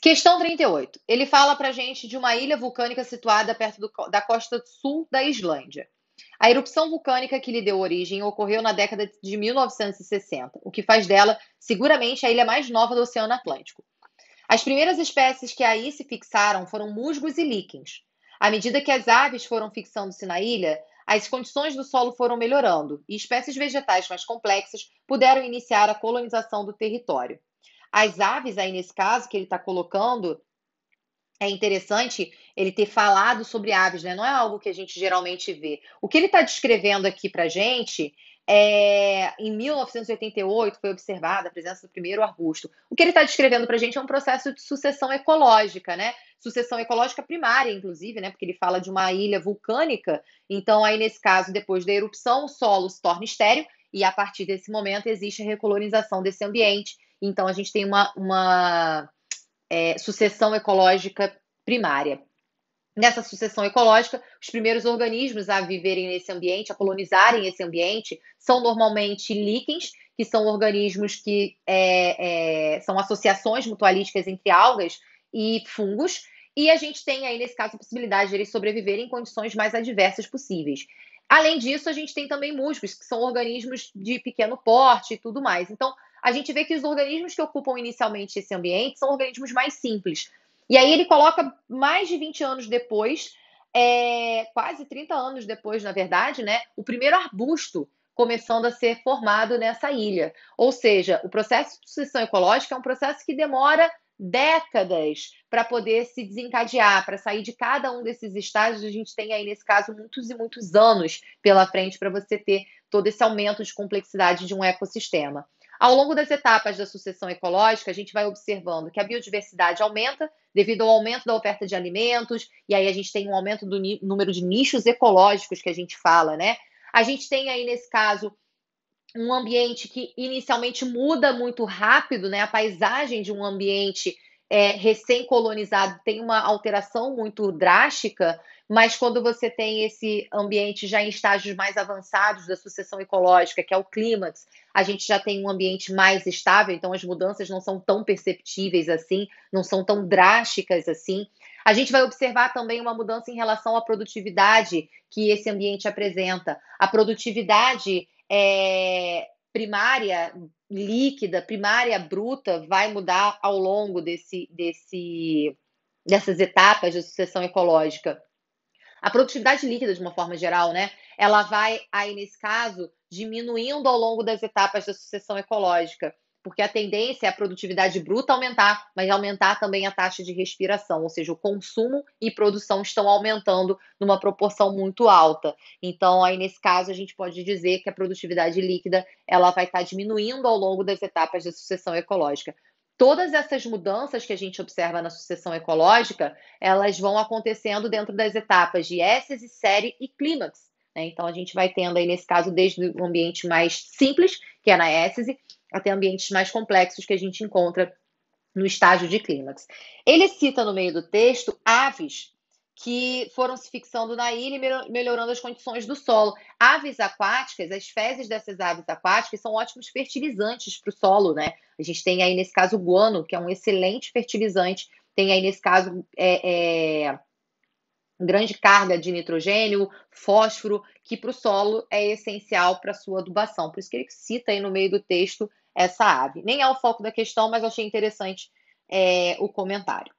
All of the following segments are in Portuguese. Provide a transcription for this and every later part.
Questão 38. Ele fala para a gente de uma ilha vulcânica situada perto da costa sul da Islândia. A erupção vulcânica que lhe deu origem ocorreu na década de 1960, o que faz dela seguramente a ilha mais nova do Oceano Atlântico. As primeiras espécies que aí se fixaram foram musgos e líquens. À medida que as aves foram fixando-se na ilha, as condições do solo foram melhorando e espécies vegetais mais complexas puderam iniciar a colonização do território. As aves, aí nesse caso, que ele está colocando, é interessante ele ter falado sobre aves, né? Não é algo que a gente geralmente vê. O que ele está descrevendo aqui para a gente em 1988 foi observada a presença do primeiro arbusto. O que ele está descrevendo para a gente é um processo de sucessão ecológica, né? Sucessão ecológica primária, inclusive, né? Porque ele fala de uma ilha vulcânica. Então, aí nesse caso, depois da erupção, o solo se torna estéril e a partir desse momento existe a recolonização desse ambiente. Então, a gente tem uma sucessão ecológica primária. Nessa sucessão ecológica, os primeiros organismos a viverem nesse ambiente, a colonizarem esse ambiente, são normalmente líquens, que são organismos que são associações mutualísticas entre algas e fungos, e a gente tem aí, nesse caso, a possibilidade de eles sobreviverem em condições mais adversas possíveis. Além disso, a gente tem também musgos, que são organismos de pequeno porte e tudo mais. Então, a gente vê que os organismos que ocupam inicialmente esse ambiente são organismos mais simples. E aí ele coloca mais de 20 anos depois, quase 30 anos depois, na verdade, né, o primeiro arbusto começando a ser formado nessa ilha. Ou seja, o processo de sucessão ecológica é um processo que demora décadas para poder se desencadear, para sair de cada um desses estágios. A gente tem aí, nesse caso, muitos e muitos anos pela frente para você ter todo esse aumento de complexidade de um ecossistema. Ao longo das etapas da sucessão ecológica, a gente vai observando que a biodiversidade aumenta devido ao aumento da oferta de alimentos, e aí a gente tem um aumento do número de nichos ecológicos que a gente fala, né? A gente tem aí, nesse caso, um ambiente que inicialmente muda muito rápido, né? A paisagem de um ambiente recém-colonizado tem uma alteração muito drástica, mas quando você tem esse ambiente já em estágios mais avançados da sucessão ecológica, que é o clímax, a gente já tem um ambiente mais estável, então as mudanças não são tão perceptíveis assim, não são tão drásticas assim. A gente vai observar também uma mudança em relação à produtividade que esse ambiente apresenta. A produtividade primária líquida, primária bruta, vai mudar ao longo dessas etapas de sucessão ecológica. A produtividade líquida, de uma forma geral, né, ela vai, aí nesse caso, diminuindo ao longo das etapas da sucessão ecológica, porque a tendência é a produtividade bruta aumentar, mas aumentar também a taxa de respiração, ou seja, o consumo e produção estão aumentando numa proporção muito alta. Então, aí nesse caso, a gente pode dizer que a produtividade líquida ela vai estar diminuindo ao longo das etapas da sucessão ecológica. Todas essas mudanças que a gente observa na sucessão ecológica, elas vão acontecendo dentro das etapas de éssese, série e clímax, né? Então, a gente vai tendo aí, nesse caso, desde o ambiente mais simples, que é na éssese, até ambientes mais complexos que a gente encontra no estágio de clímax. Ele cita no meio do texto aves que foram se fixando na ilha e melhorando as condições do solo. Aves aquáticas, as fezes dessas aves aquáticas são ótimos fertilizantes para o solo, né? A gente tem aí, nesse caso, o guano, que é um excelente fertilizante. Tem aí, nesse caso, grande carga de nitrogênio, fósforo, que para o solo é essencial para a sua adubação. Por isso que ele cita aí no meio do texto essa ave. Nem é o foco da questão, mas eu achei interessante o comentário.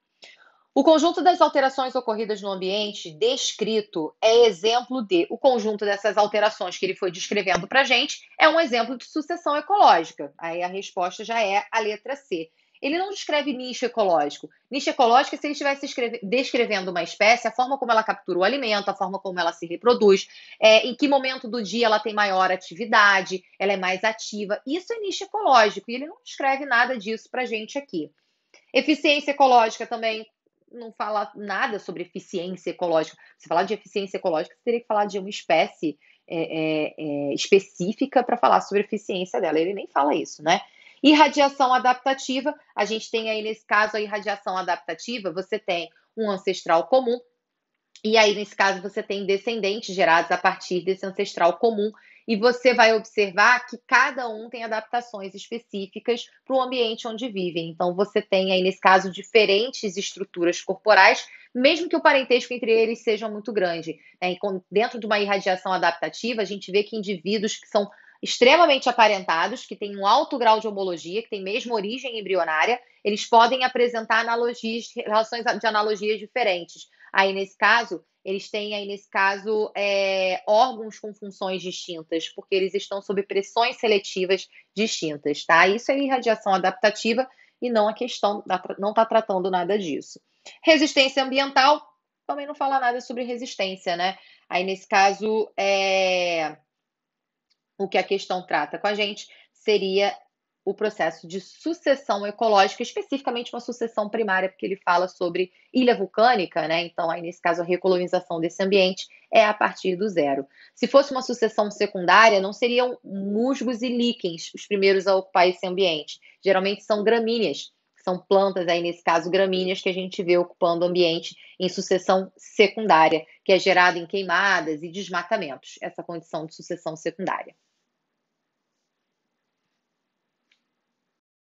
O conjunto das alterações ocorridas no ambiente descrito é exemplo de... O conjunto dessas alterações que ele foi descrevendo para a gente é um exemplo de sucessão ecológica. Aí a resposta já é a letra C. Ele não descreve nicho ecológico. Nicho ecológico é se ele estivesse descrevendo uma espécie, a forma como ela captura o alimento, a forma como ela se reproduz, em que momento do dia ela tem maior atividade, ela é mais ativa. Isso é nicho ecológico e ele não descreve nada disso para a gente aqui. Eficiência ecológica também não fala nada sobre eficiência ecológica. Se falar de eficiência ecológica, você teria que falar de uma espécie específica para falar sobre a eficiência dela. Ele nem fala isso, né? Irradiação adaptativa, a gente tem aí, nesse caso, a irradiação adaptativa, você tem um ancestral comum, e aí, nesse caso, você tem descendentes gerados a partir desse ancestral comum, e você vai observar que cada um tem adaptações específicas para o ambiente onde vivem. Então, você tem aí, nesse caso, diferentes estruturas corporais, mesmo que o parentesco entre eles seja muito grande, né? E dentro de uma irradiação adaptativa, a gente vê que indivíduos que são extremamente aparentados, que têm um alto grau de homologia, que têm mesmo origem embrionária, eles podem apresentar analogias, relações de analogias diferentes. Aí, nesse caso, eles têm aí, nesse caso, órgãos com funções distintas, porque eles estão sob pressões seletivas distintas, tá? Isso é irradiação adaptativa e não a questão, não está tratando nada disso. Resistência ambiental, também não fala nada sobre resistência, né? Aí, nesse caso, o que a questão trata com a gente seria o processo de sucessão ecológica, especificamente uma sucessão primária, porque ele fala sobre ilha vulcânica, né? Então, aí, nesse caso, a recolonização desse ambiente é a partir do zero. Se fosse uma sucessão secundária, não seriam musgos e líquens os primeiros a ocupar esse ambiente. Geralmente são gramíneas, são plantas, aí, nesse caso, gramíneas, que a gente vê ocupando o ambiente em sucessão secundária, que é gerada em queimadas e desmatamentos, essa condição de sucessão secundária.